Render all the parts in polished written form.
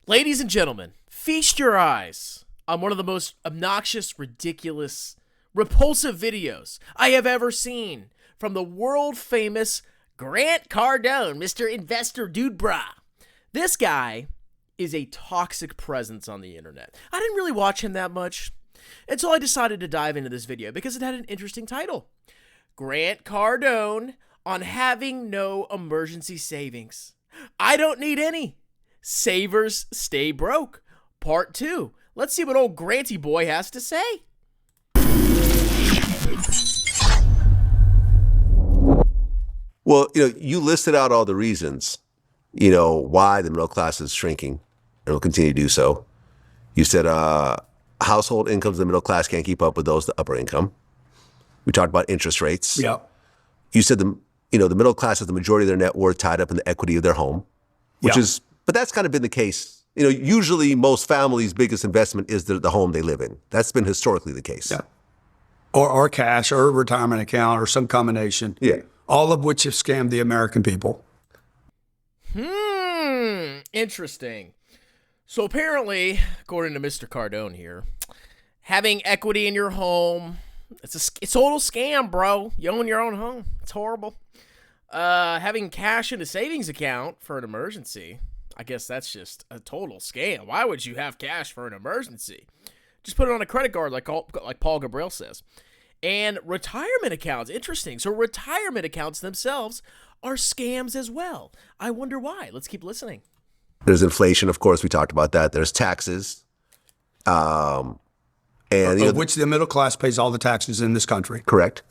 Ladies and gentlemen, feast your eyes on one of the most obnoxious, ridiculous, repulsive videos I have ever seen from the world-famous Grant Cardone, Mr. Investor Dude Bra. This guy is a toxic presence on the internet. I didn't really watch him that much until I decided to dive into this video because it had an interesting title. Grant Cardone on having no emergency savings. I don't need any. Savers stay broke. Part 2. Let's see what old Granty boy has to say. Well, you listed out all the reasons, why the middle class is shrinking and will continue to do so. You said household incomes of the middle class can't keep up with those of the upper income. We talked about interest rates. Yeah. You said the middle class has the majority of their net worth tied up in the equity of their home, but that's kind of been the case. Usually most families' biggest investment is the home they live in. That's been historically the case. Yeah. Or cash or a retirement account or some combination. Yeah. All of which have scammed the American people. Interesting. So apparently, according to Mr. Cardone here, having equity in your home, it's a total scam, bro. You own your own home. It's horrible. Having cash in a savings account for an emergency, I guess that's just a total scam. Why would you have cash for an emergency? Just put it on a credit card like Paul Gabriel says. And retirement accounts, interesting. So retirement accounts themselves are scams as well. I wonder why. Let's keep listening. There's inflation, of course, we talked about that. There's taxes. Which the middle class pays all the taxes in this country. Correct.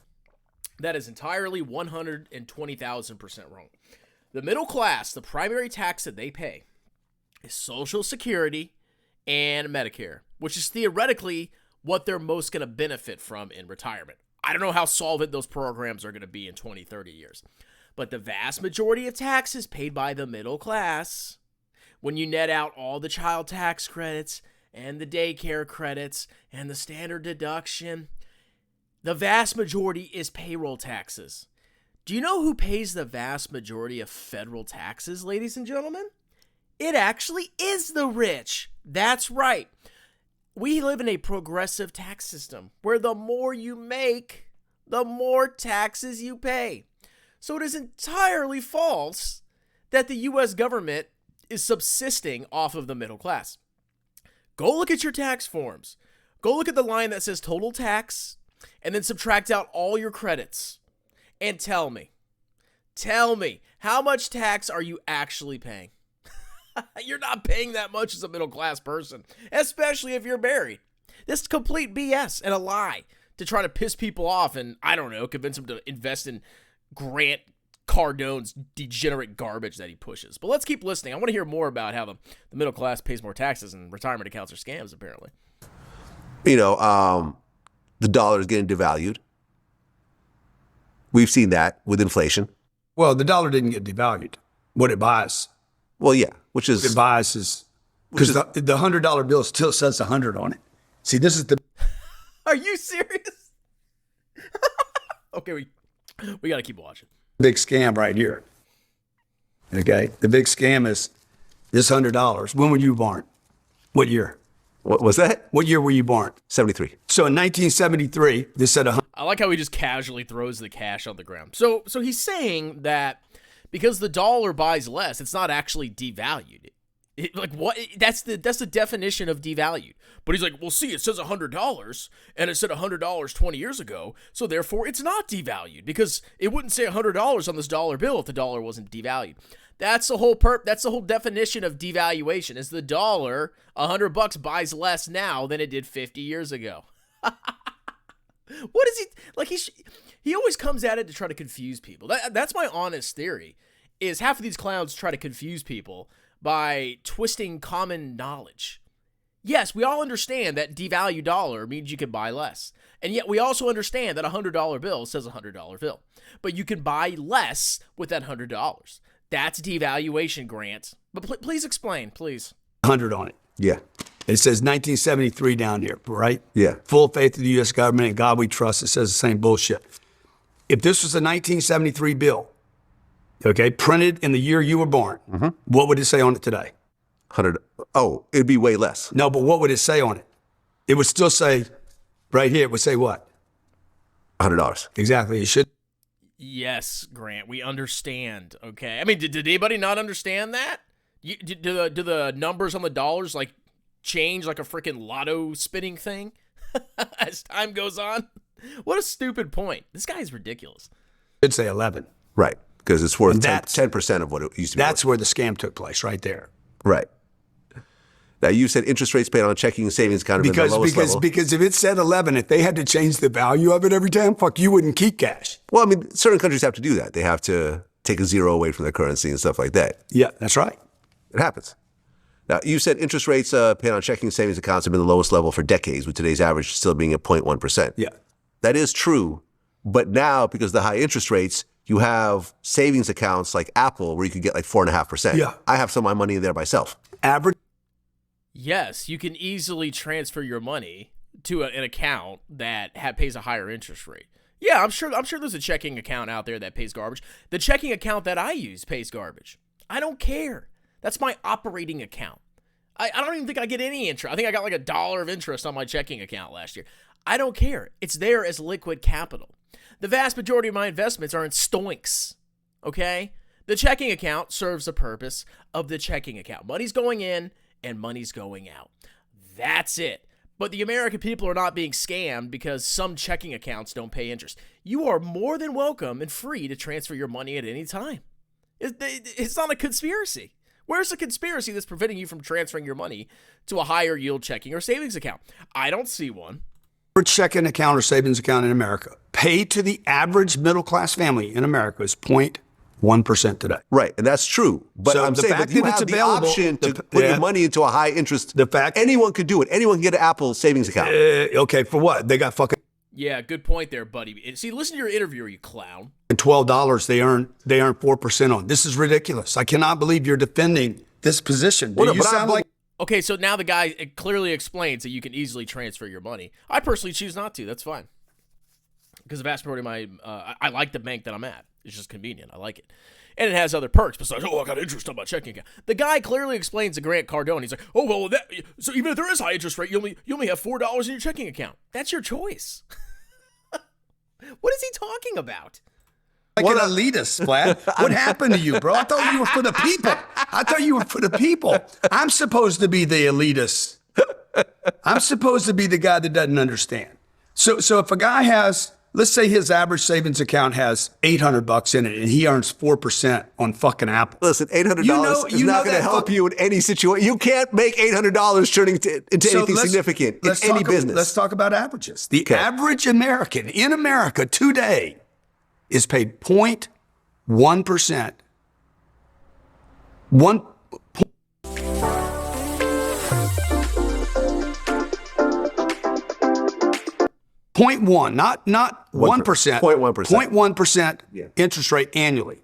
That is entirely 120,000% wrong. The middle class, the primary tax that they pay is Social Security and Medicare, which is theoretically what they're most going to benefit from in retirement. I don't know how solvent those programs are going to be in 20, 30 years. But the vast majority of taxes paid by the middle class, when you net out all the child tax credits and the daycare credits and the standard deduction, the vast majority is payroll taxes. Do you know who pays the vast majority of federal taxes, ladies and gentlemen? It actually is the rich. That's right. We live in a progressive tax system where the more you make, the more taxes you pay. So it is entirely false that the U.S. government is subsisting off of the middle class. Go look at your tax forms. Go look at the line that says total tax and then subtract out all your credits and tell me, how much tax are you actually paying? You're not paying that much as a middle class person, especially if you're married. This is complete BS and a lie to try to piss people off and, I don't know, convince them to invest in Grant Cardone's degenerate garbage that he pushes. But let's keep listening. I want to hear more about how the middle class pays more taxes and retirement accounts are scams, apparently. The dollar is getting devalued. We've seen that with inflation. Well, the dollar didn't get devalued. What it buys. Well, yeah, what it buys is because the $100 bill still says 100 on it. See, this is the. Are you serious? Okay, we got to keep watching. Big scam right here. Okay, the big scam is this $100. When were you born? What year? What was that? What year were you born? 73. So in 1973, this said 100. I like how he just casually throws the cash on the ground. So he's saying that because the dollar buys less, it's not actually devalued. What? That's the definition of devalued. But he's like, well, see, it says $100, and it said $100 20 years ago, so therefore it's not devalued because it wouldn't say $100 on this dollar bill if the dollar wasn't devalued. That's the whole that's the whole definition of devaluation. Is the dollar $100 buys less now than it did 50 years ago? What is he like? He always comes at it to try to confuse people. That's my honest theory. Is half of these clowns try to confuse people by twisting common knowledge. Yes, we all understand that devalued dollar means you can buy less. And yet we also understand that a $100 bill says a $100 bill. But you can buy less with that $100. That's devaluation, Grant. But please explain, please. 100 on it. Yeah. It says 1973 down here, right? Yeah. Full faith in the U.S. government and God we trust. It says the same bullshit. If this was a 1973 bill, okay, printed in the year you were born, what would it say on it today? 100. Oh, it'd be way less. No, but what would it say on it? It would still say, right here, it would say what? $100. Exactly. It should. Yes, Grant, we understand. Okay. I mean, did anybody not understand that? Do the numbers on the dollars like change like a freaking lotto spinning thing as time goes on? What a stupid point. This guy is ridiculous. Should say 11. Right, because it's worth 10% of what it used to be. That's where the scam took place, right there. Right. Now, you said interest rates paid on a checking and savings account have been the lowest level. Because if it said 11, if they had to change the value of it every time, fuck, you wouldn't keep cash. Well, I mean, certain countries have to do that. They have to take a zero away from their currency and stuff like that. Yeah, that's right. It happens. Now, you said interest rates paid on checking and savings accounts have been the lowest level for decades, with today's average still being at 0.1%. Yeah. That is true. But now, because of the high interest rates, you have savings accounts like Apple where you could get like 4.5%. Yeah. I have some of my money in there myself. Average. Yes, you can easily transfer your money to an account that pays a higher interest rate. Yeah, I'm sure there's a checking account out there that pays garbage. The checking account that I use pays garbage. I don't care. That's my operating account. I don't even think I get any interest. I think I got like $1 of interest on my checking account last year. I don't care. It's there as liquid capital. The vast majority of my investments are in stoinks, okay? The checking account serves the purpose of the checking account. Money's going in and money's going out. That's it. But the American people are not being scammed because some checking accounts don't pay interest. You are more than welcome and free to transfer your money at any time. It's not a conspiracy. Where's the conspiracy that's preventing you from transferring your money to a higher yield checking or savings account? I don't see one. Checking account or savings account in America, paid to the average middle class family in America, is 0.1% today. Right, and that's true. But So I'm the saying fact that you that it's have the available- option to put your money into a high interest. Anyone could do it. Anyone can get an Apple savings account. Okay, for what? They got fucking Yeah, good point there, buddy. See, listen to your interviewer, you clown. $12 they earn 4% on. This is ridiculous. I cannot believe you're defending this position. Well, no, You but sound like Okay, so now the guy clearly explains that you can easily transfer your money. I personally choose not to. That's fine. Because the vast majority of my, I like the bank that I'm at. It's just convenient. I like it. And it has other perks besides, I got interest on my checking account. The guy clearly explains to Grant Cardone. He's like, so even if there is high interest rate, you only have $4 in your checking account. That's your choice. What is he talking about? an elitist, Vlad. What happened to you, bro? I thought you were for the people. I'm supposed to be the elitist. I'm supposed to be the guy that doesn't understand. So if a guy has, let's say his average savings account has $800 in it and he earns 4% on fucking Apple. Listen, $800 is not going to help you in any situation. You can't make $800 turning into anything significant in any business. Let's talk about averages. The average American in America today is paid 0.1%. 0.1, not 1%. 0.1%. 0.1% interest rate annually.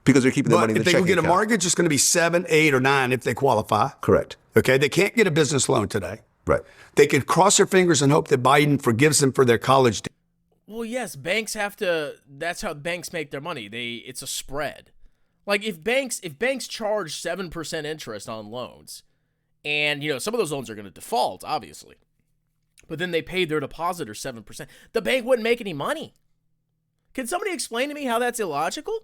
Because they're keeping their money in the checking account. If they get a mortgage, it's going to be 7, 8, or 9 if they qualify. Correct. Okay, they can't get a business loan today. Right. They can cross their fingers and hope that Biden forgives them for their college debt. Well, yes, banks have to. That's how banks make their money. It's a spread. Like if banks charge 7% interest on loans, and some of those loans are going to default, obviously, but then they paid their depositor 7%, the bank wouldn't make any money. Can somebody explain to me how that's illogical?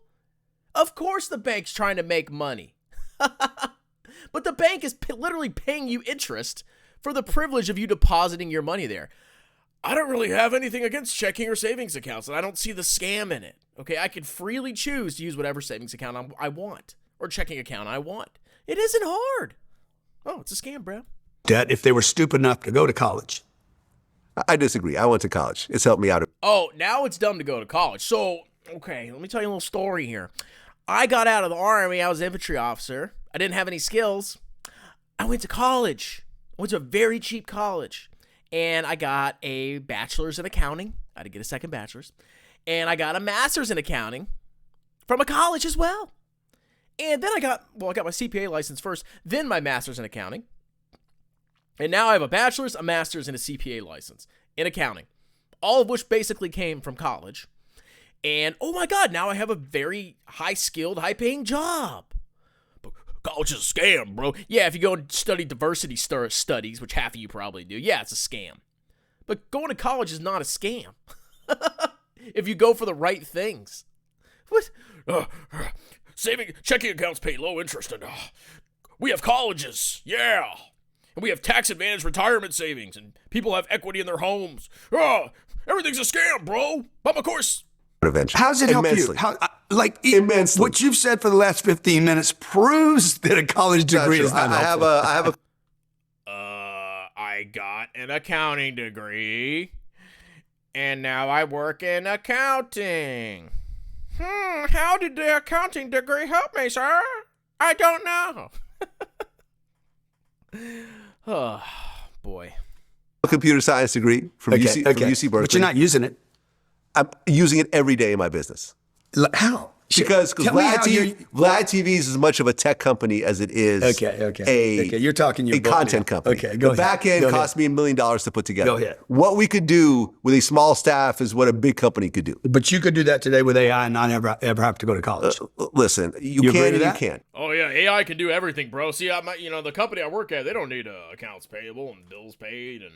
Of course, the bank's trying to make money, but the bank is literally paying you interest for the privilege of you depositing your money there. I don't really have anything against checking or savings accounts, and I don't see the scam in it. Okay, I can freely choose to use whatever savings account I want or checking account I want. It isn't hard. Oh, it's a scam, bro. Debt if they were stupid enough to go to college. I disagree. I went to college. It's helped me out. Oh, now it's dumb to go to college. So, okay, let me tell you a little story here. I got out of the Army. I was an infantry officer. I didn't have any skills. I went to college. I went to a very cheap college. And I got a bachelor's in accounting. I had to get a second bachelor's. And I got a master's in accounting from a college as well. And then I got my CPA license first, then my master's in accounting. And now I have a bachelor's, a master's, and a CPA license in accounting, all of which basically came from college. And oh my God, now I have a very high-skilled, high-paying job. But college is a scam, bro. Yeah, if you go and study diversity studies, which half of you probably do, yeah, it's a scam. But going to college is not a scam. If you go for the right things. What? Checking accounts pay low interest, and we have colleges, yeah. And we have tax-advantaged retirement savings, and people have equity in their homes. Everything's a scam, bro. But of course. Eventually. How's it help Immensely. you? Immensely. What you've said for the last 15 minutes proves that a college degree is not helpful. I have a I got an accounting degree, and now I work in accounting. How did the accounting degree help me, sir? I don't know. Oh, boy. a computer science degree from UC Berkeley. But you're not using it. I'm using it every day in my business. How? Because Tell me how Vlad TV is as much of a tech company as it is You're talking your a book content now. company. Okay, go the ahead. back end Go cost me $1 million to put together. Go ahead. What we could do with a small staff is what a big company could do. But you could do that today with AI and not ever have to go to college. Listen, you agree can with and you that? can't. Oh yeah, AI can do everything, bro. See, the company I work at, they don't need accounts payable and bills paid and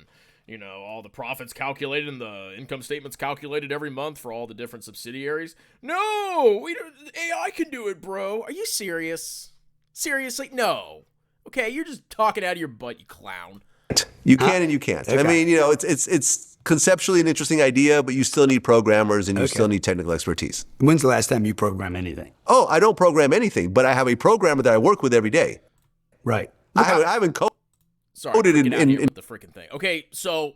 all the profits calculated and the income statements calculated every month for all the different subsidiaries. No, AI can do it, bro. Are you serious? Seriously? No. Okay, you're just talking out of your butt, you clown. You can and you can't. Okay. I mean, it's conceptually an interesting idea, but you still need programmers and you still need technical expertise. When's the last time you programmed anything? Oh, I don't program anything, but I have a programmer that I work with every day. Right. I haven't coded. Sorry, freaking out here with the freaking thing. Okay, so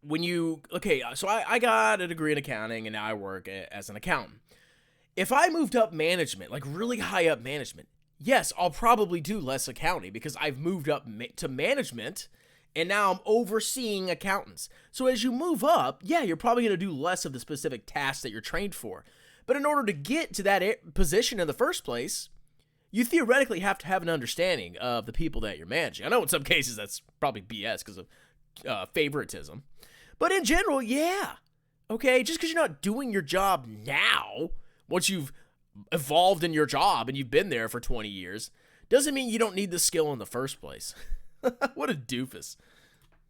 I got a degree in accounting and now I work as an accountant. If I moved up management, like really high up management, yes, I'll probably do less accounting because I've moved up to management and now I'm overseeing accountants. So as you move up, yeah, you're probably going to do less of the specific tasks that you're trained for. But in order to get to that position in the first place, you theoretically have to have an understanding of the people that you're managing. I know in some cases that's probably BS because of favoritism. But in general, yeah. Okay, just because you're not doing your job now, once you've evolved in your job and you've been there for 20 years, doesn't mean you don't need the skill in the first place. What a doofus.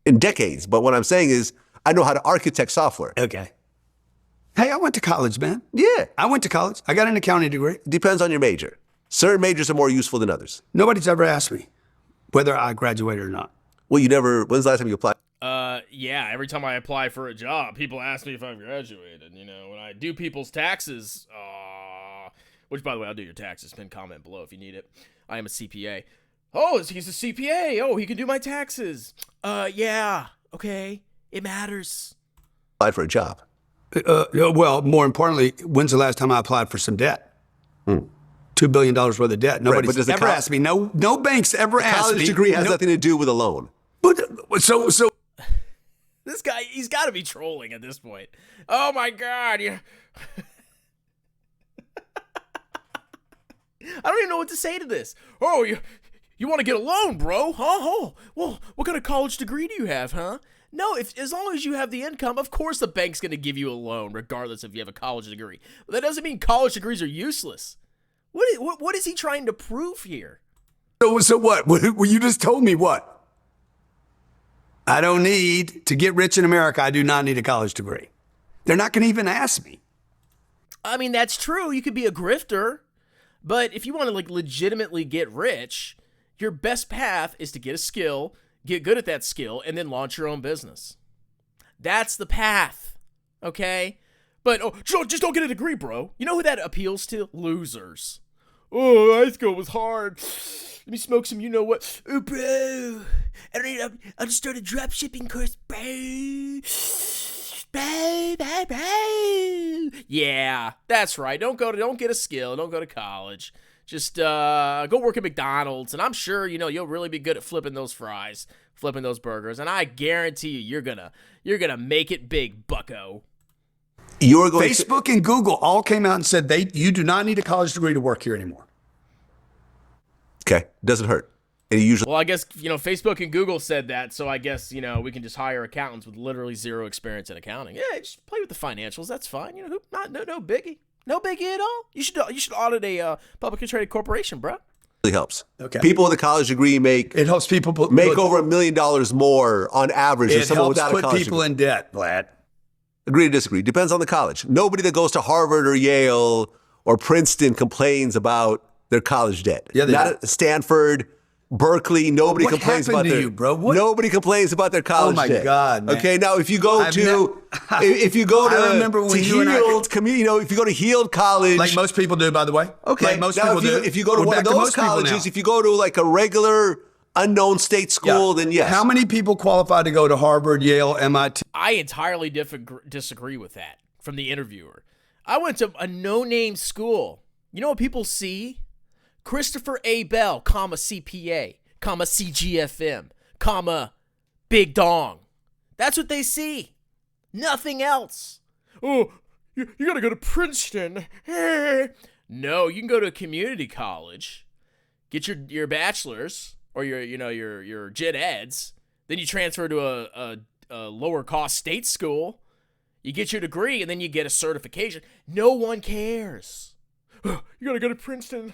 In decades. But what I'm saying is I know how to architect software. Okay. Hey, I went to college, man. Yeah. I went to college. I got an accounting degree. Depends on your major. Certain majors are more useful than others. Nobody's ever asked me whether I graduated or not. Well, when's the last time you applied? Yeah, every time I apply for a job, people ask me if I've graduated. When I do people's taxes, which, by the way, I'll do your taxes. Pin comment below if you need it. I am a CPA. Oh, he's a CPA. Oh, he can do my taxes. Yeah, okay. It matters. Applied for a job. Well, more importantly, when's the last time I applied for some debt? $2 billion worth of debt. Nobody's ever asked me. No bank's ever asked me. College degree has nothing to do with a loan. But so This guy, he's got to be trolling at this point. Oh my God. I don't even know what to say to this. Oh, you want to get a loan, bro? Huh? Oh, well, what kind of college degree do you have, huh? No, as long as you have the income, of course the bank's going to give you a loan, regardless if you have a college degree. But that doesn't mean college degrees are useless. What is he trying to prove here? So what? Well, you just told me what? I don't need to get rich in America. I do not need a college degree. They're not going to even ask me. I mean, that's true. You could be a grifter, but if you want to legitimately get rich, your best path is to get a skill, get good at that skill, and then launch your own business. That's the path, okay? But just don't get a degree, bro. You know who that appeals to? Losers. Oh, high school was hard. Let me smoke some you-know-what. Oh, bro. I just started drop shipping course, bro. Bro. Yeah, that's right. Don't get a skill. Don't go to college. Just go work at McDonald's, and I'm sure you'll really be good at flipping those fries, flipping those burgers, and I guarantee you're gonna make it big, bucko. Facebook and Google all came out and said you do not need a college degree to work here anymore. Okay, doesn't hurt. And Well, I guess Facebook and Google said that, so I guess we can just hire accountants with literally zero experience in accounting. Yeah, just play with the financials. That's fine. No biggie. No biggie at all. You should audit a publicly traded corporation, bro. really helps. Okay. People with a college degree make It helps people make over $1 million more on average than It someone helps without a put college people degree. in debt, Vlad. Agree to disagree. Depends on the college. Nobody that goes to Harvard or Yale or Princeton complains about their college debt. Yeah, they Not do. at Stanford, Berkeley. Nobody What complains happened about to their. you, bro? What- Nobody complains about their college my debt. God, man. Okay, now if you go I've to nev- if you go to, I remember when to you and I- Heald, if you go to Heald College, Like most people do, by the way. okay. Like most now people do. if you go to We're one of back to those most people now. colleges, if you go to like a regular unknown state school, then yes. How many people qualify to go to Harvard, Yale, MIT? I entirely disagree with that from the interviewer. I went to a no-name school. You know what people see? Christopher A. Bell, comma CPA, comma CGFM, comma Big Dong. That's what they see. Nothing else. Oh, you gotta go to Princeton. No, you can go to a community college, get your bachelor's or your gen eds, then you transfer to a lower cost state school. You get your degree, and then you get a certification. No one cares. You gotta go to Princeton,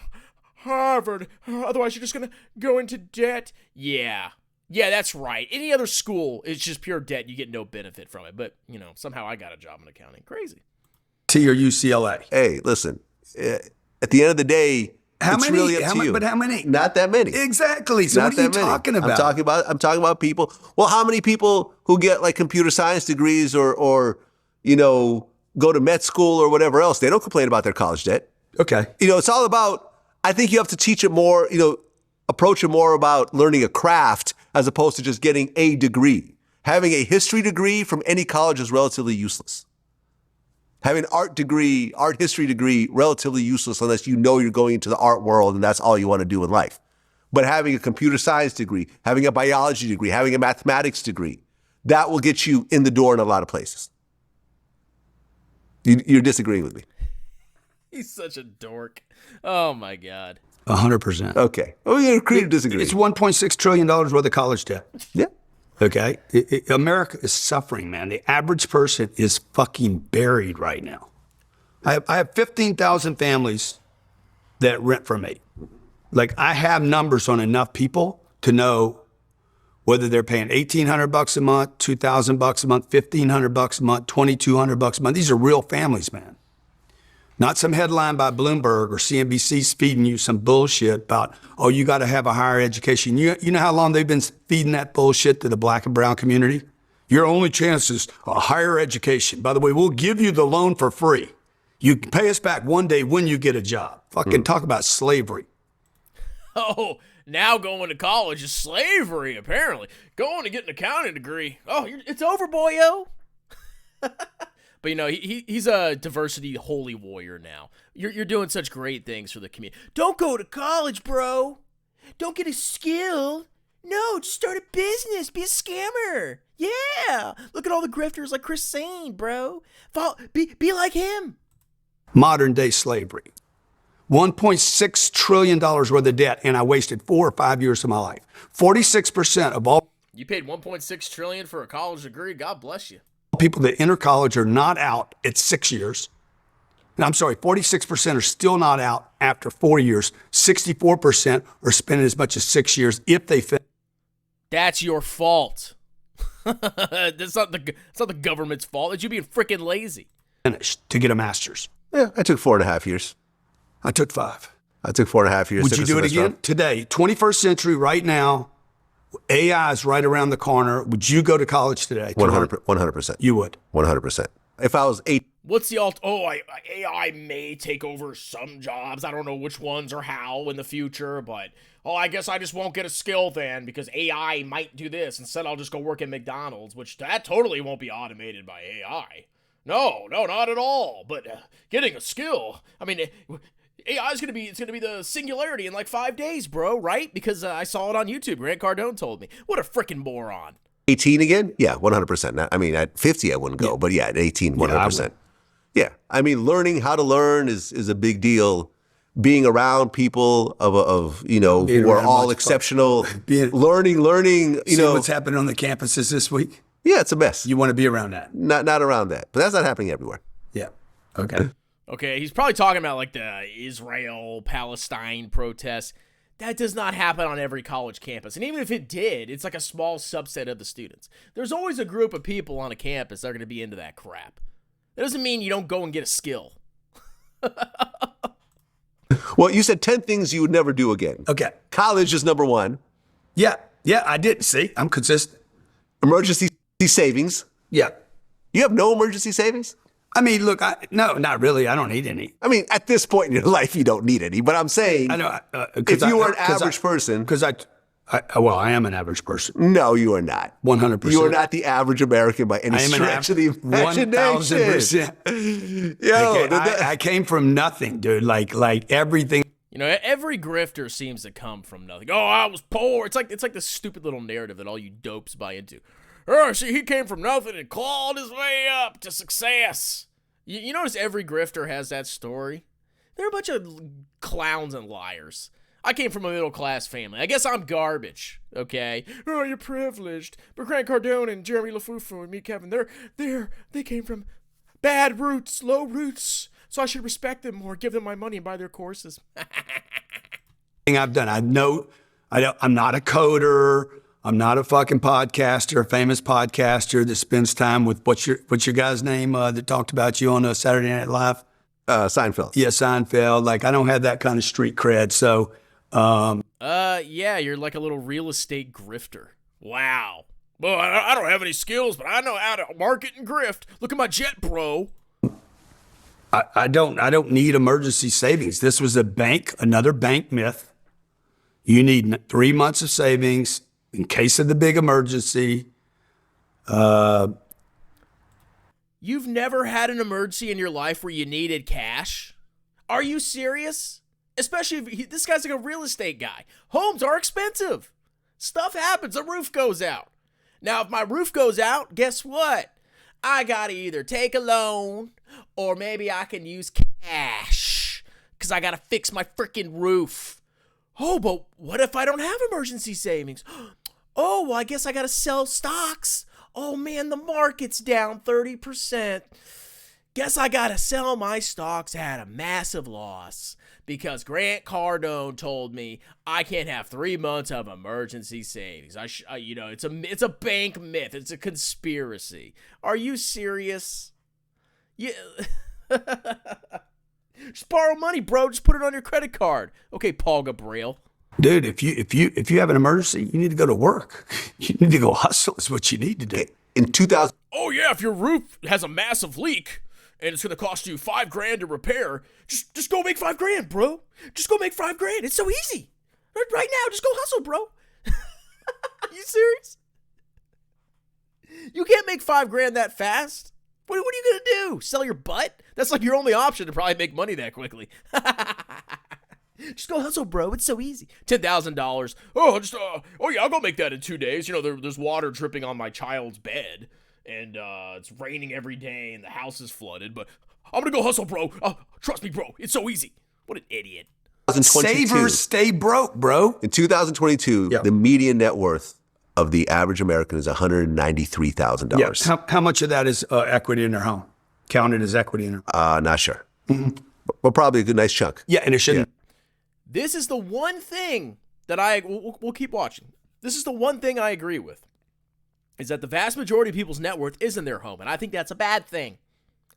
Harvard, otherwise you're just gonna go into debt. Yeah, that's right. Any other school is just pure debt. You get no benefit from it. But, somehow I got a job in accounting. Crazy. T or UCLA? Hey, listen. At the end of the day, it's really up to you. But how many? Not that many. Exactly. So Not what are you that many. talking about? I'm talking about people. Well, how many people who get like computer science degrees or go to med school or whatever else, they don't complain about their college debt. Okay. It's all about, I think you have to teach it more, approach it more about learning a craft as opposed to just getting a degree. Having a history degree from any college is relatively useless. Having an art history degree, relatively useless unless you're going into the art world and that's all you want to do in life. But having a computer science degree, having a biology degree, having a mathematics degree, that will get you in the door in a lot of places. You're disagreeing with me. He's such a dork. Oh, my God. 100%. Okay. Well, you agree to disagree. It's $1.6 trillion worth of college debt. Yeah. Okay. America is suffering, man. The average person is fucking buried right now. I have 15,000 families that rent from me. Like, I have numbers on enough people to know whether they're paying $1,800 a month, $2,000 a month, $1,500 a month, $2,200 a month. These are real families, man. Not some headline by Bloomberg or CNBC's feeding you some bullshit about, oh, you got to have a higher education. You know how long they've been feeding that bullshit to the black and brown community? Your only chance is a higher education. By the way, we'll give you the loan for free. You can pay us back one day when you get a job. Fucking talk about slavery. Oh, now going to college is slavery, apparently. Going to get an accounting degree. Oh, it's over, boyo. But, he's a diversity holy warrior now. You're doing such great things for the community. Don't go to college, bro. Don't get a skill. No, just start a business. Be a scammer. Yeah. Look at all the grifters like Chris Sane, bro. Be like him. Modern day slavery. $1.6 trillion worth of debt, and I wasted 4 or 5 years of my life. 46% of all You paid $1.6 trillion for a college degree. God bless you. people that enter college are not out at 6 years. And I'm sorry, 46% are still not out after 4 years. 64% are spending as much as 6 years if they finish. That's your fault. That's not the government's fault. It's you being freaking lazy. To get a master's. Yeah, I took 4.5 years. I took 5. I took 4.5 years. Would took you a do it semester again? off. Today, 21st century, right now, AI is right around the corner. Would you go to college today? 100%. You would. 100%. If I was 8, What's the AI may take over some jobs. I don't know which ones or how in the future, but I guess I just won't get a skill then because AI might do this. Instead, I'll just go work at McDonald's, which that totally won't be automated by AI. No, not at all. But getting a skill, I mean, AI is gonna be the singularity in like 5 days, bro. Right? Because I saw it on YouTube. Grant Cardone told me. What a freaking moron. 18 again? Yeah, 100%. I mean, at 50, I wouldn't go, but yeah, at 18, 100%. Yeah, I mean, learning how to learn is a big deal. Being around people who are all exceptional, learning, See what's happening on the campuses this week? Yeah, it's a mess. You want to be around that. Not around that, but that's not happening everywhere. Yeah. Okay. Okay, he's probably talking about like the Israel-Palestine protests. That does not happen on every college campus. And even if it did, it's like a small subset of the students. There's always a group of people on a campus that are going to be into that crap. That doesn't mean you don't go and get a skill. Well, you said 10 things you would never do again. Okay. College is number one. Yeah, I did. See, I'm consistent. Emergency savings. Yeah. You have no emergency savings? I mean, look, no, not really. I don't need any. I mean, at this point in your life, you don't need any. But I'm saying, I know. if you were an average person. Because I am an average person. No, you are not. 100%. You are not the average American by any stretch of the imagination. 1,000%. Yo, I came from nothing, dude. Like everything. You know, every grifter seems to come from nothing. Oh, I was poor. It's like this stupid little narrative that all you dopes buy into. Oh, see, he came from nothing and clawed his way up to success. You notice every grifter has that story? They're a bunch of clowns and liars. I came from a middle-class family. I guess I'm garbage, okay? Oh, you're privileged. But Grant Cardone and Jeremy LaFufu and me, Kevin, they came from bad roots, low roots. So I should respect them more, give them my money, and buy their courses. I've done. I'm not a coder. I'm not a fucking podcaster, a famous podcaster that spends time with what's your guy's name that talked about you on Saturday Night Live? Seinfeld. Yeah, Seinfeld. Like, I don't have that kind of street cred. So, yeah, you're like a little real estate grifter. Wow. Well, I don't have any skills, but I know how to market and grift. Look at my jet, bro. I don't need emergency savings. This was another bank myth. You need 3 months of savings in case of the big emergency. You've never had an emergency in your life where you needed cash? Are you serious? Especially if this guy's like a real estate guy. Homes are expensive. Stuff happens. A roof goes out. Now, if my roof goes out, guess what? I gotta either take a loan or maybe I can use cash because I gotta fix my freaking roof. Oh, but what if I don't have emergency savings? Oh, well, I guess I gotta sell stocks. Oh, man, the market's down 30%. Guess I gotta sell my stocks at a massive loss because Grant Cardone told me I can't have 3 months of emergency savings. It's a bank myth. It's a conspiracy. Are you serious? Yeah. Just borrow money, bro. Just put it on your credit card. Okay, Paul Gabriel. Dude, if you have an emergency, you need to go to work. You need to go hustle. Is what you need to do. In 2000. Oh yeah, if your roof has a massive leak and it's gonna cost you $5,000 to repair, just go make $5,000, bro. Just go make $5,000. It's so easy. Right now, just go hustle, bro. You serious? You can't make $5,000 that fast. What are you gonna do? Sell your butt? That's like your only option to probably make money that quickly. Just go hustle, bro. It's so easy. $10,000. Oh yeah, I'll go make that in 2 days. You know, there's water dripping on my child's bed, and it's raining every day, and the house is flooded. But I'm gonna go hustle, bro. Trust me, bro. It's so easy. What an idiot. Savers stay broke, bro. In 2022, the median net worth of the average American is $193,000. Yeah. How much of that is equity in their home? Counted as equity in their home? Not sure. Mm-hmm. But probably a good, nice chunk. Yeah, and it shouldn't. Yeah. This is the one thing that we'll keep watching. This is the one thing I agree with, is that the vast majority of people's net worth is in their home, and I think that's a bad thing.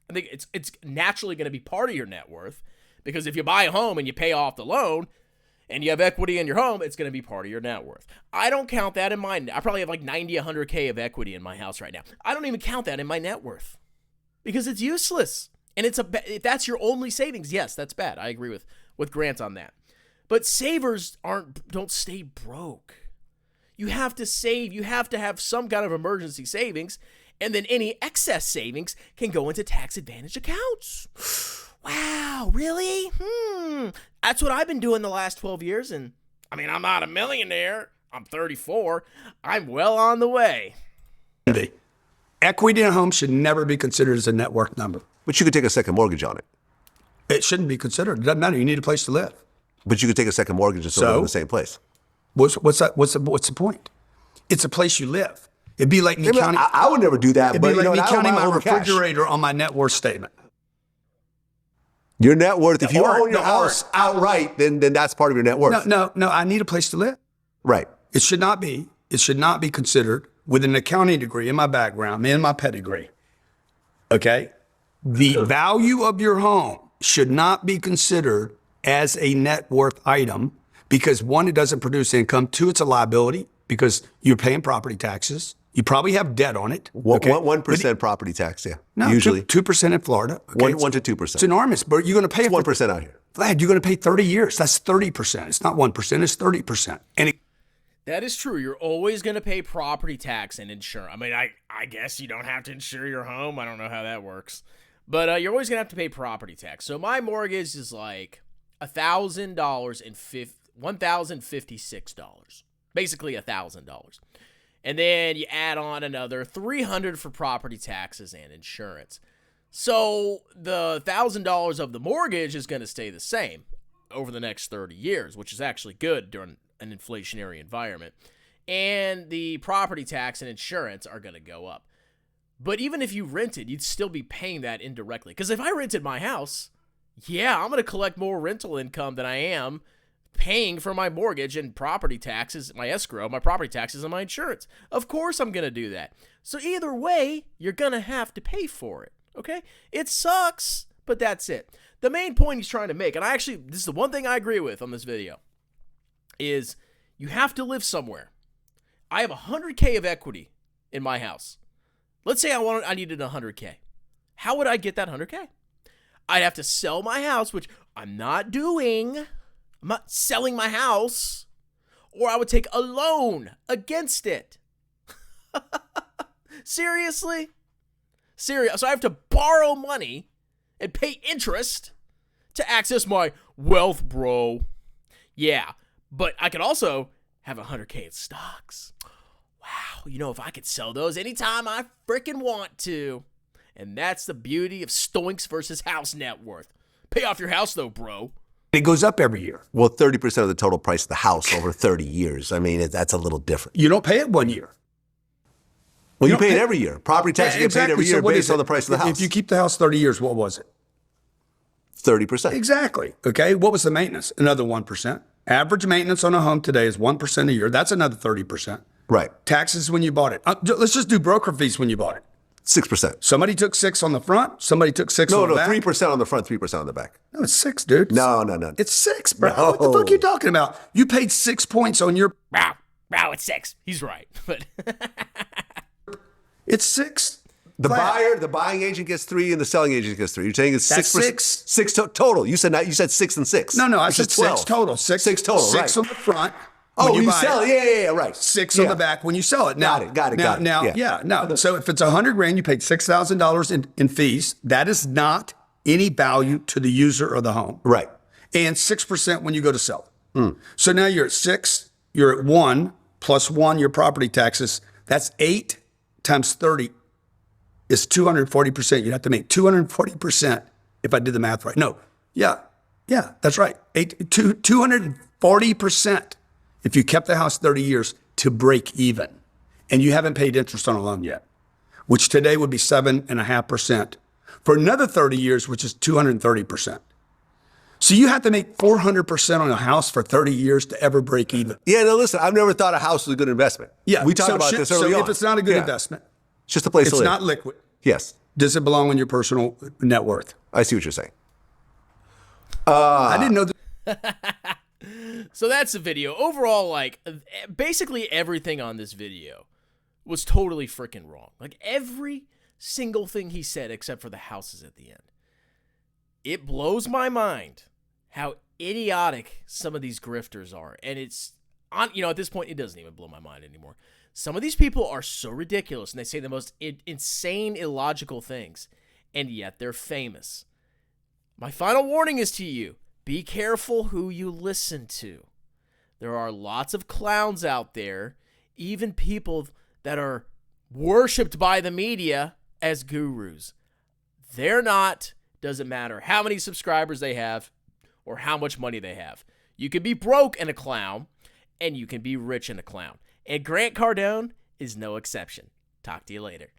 I think it's naturally going to be part of your net worth, because if you buy a home and you pay off the loan and you have equity in your home, it's going to be part of your net worth. I don't count that in mine. I probably have like 90, 100K of equity in my house right now. I don't even count that in my net worth because it's useless. And if that's your only savings, yes, that's bad. I agree with Grant on that. But savers don't stay broke. You have to save. You have to have some kind of emergency savings, and then any excess savings can go into tax-advantaged accounts. Wow, really? That's what I've been doing the last 12 years, and I mean, I'm not a millionaire. I'm 34. I'm well on the way. Equity in a home should never be considered as a net worth number. But you could take a second mortgage on it. It shouldn't be considered. It doesn't matter. You need a place to live. But you could take a second mortgage and still live in the same place. What's the point? It's a place you live. It'd be like me counting. I would never do that. It'd But be like me counting my refrigerator on my net worth statement. Your net worth, if you art- own your the house outright, then that's part of your net worth. No. I need a place to live. Right. It should not be considered with an accounting degree in my background and my pedigree. Okay? The value of your home should not be considered as a net worth item because one, it doesn't produce income. Two, it's a liability because you're paying property taxes. You probably have debt on it. Okay? 1% property tax, yeah. No, Usually. 2% in Florida. Okay? 1 to 2%. It's enormous, but you're going to pay it 1% out here. Vlad, you're going to pay 30 years. That's 30%. It's not 1%, it's 30%. And That is true. You're always going to pay property tax and insurance. I mean, I guess you don't have to insure your home. I don't know how that works. But you're always going to have to pay property tax. So my mortgage is like $1,000 and $1,056. Basically $1,000. And then you add on another $300 for property taxes and insurance. So the $1,000 of the mortgage is going to stay the same over the next 30 years, which is actually good during an inflationary environment. And the property tax and insurance are going to go up. But even if you rented, you'd still be paying that indirectly. Because if I rented my house, yeah, I'm going to collect more rental income than I am paying for my mortgage and property taxes, my escrow, my property taxes, and my insurance. Of course I'm going to do that. So either way, you're going to have to pay for it, okay? It sucks, but that's it. The main point he's trying to make, and this is the one thing I agree with on this video, is you have to live somewhere. I have $100K of equity in my house. Let's say I needed $100K. How would I get that $100K? I'd have to sell my house, which I'm not doing. I'm not selling my house. Or I would take a loan against it. Seriously? So I have to borrow money and pay interest to access my wealth, bro. Yeah, but I could also have $100K in stocks. Wow, if I could sell those anytime I freaking want to. And that's the beauty of Stoinks versus house net worth. Pay off your house though, bro. it goes up every year. Well, 30% of the total price of the house over 30 years. I mean, that's a little different. You don't pay it 1 year. Well, you pay it every year. Property tax you get paid every year what based is it? on the price of the house. If you keep the house 30 years, what was it? 30%. Exactly. Okay. What was the maintenance? Another 1%. Average maintenance on a home today is 1% a year. That's another 30%. Right. Taxes when you bought it. Let's just do broker fees when you bought it. 6%. Somebody took 6 on the front. Somebody took 6 on the back. 3% on the front, 3% on the back. No, it's 6, dude. No. It's 6, bro. No. What the fuck are you talking about? You paid 6 points on your... Wow, it's 6. He's right. But It's 6. The buying agent gets 3 and the selling agent gets 3. You're saying it's 6%. That's 6. 6 total. You said 6 and 6. No, I Which said is 12. 6 total. 6 total, 6 right. on the front. Oh, when you buy sell it. Yeah, right. 6 Yeah. on the back when you sell it. Now, Got it. Now, Yeah. no. So if it's $100,000, you paid $6,000 in fees. That is not any value to the user of the home. Right. And 6% when you go to sell it. So now you're at 6. You're at 1 plus 1 your property taxes. That's 8 times 30 is 240%. You'd have to make 240% if I did the math right. No. Yeah, that's right. 240% if you kept the house 30 years to break even. And you haven't paid interest on a loan yet, which today would be 7.5%. For another 30 years, which is 230%. So you have to make 400% on a house for 30 years to ever break even. Yeah, no, listen, I've never thought a house was a good investment. Yeah. We talked about this early on. So if it's not a good investment, it's just a place to it's live. not liquid. Yes. Does it belong on your personal net worth? I see what you're saying. I didn't know that. so that's the video. Overall, like, basically everything on this video was totally freaking wrong. Like, every single thing he said except for the houses at the end. It blows my mind how idiotic some of these grifters are. And it's, at this point, it doesn't even blow my mind anymore. Some of these people are so ridiculous, and they say the most insane, illogical things, and yet they're famous. My final warning is to you. Be careful who you listen to. There are lots of clowns out there, even people that are worshipped by the media as gurus. They're not. Doesn't matter how many subscribers they have or how much money they have. You can be broke and a clown, and you can be rich and a clown. And Grant Cardone is no exception. Talk to you later.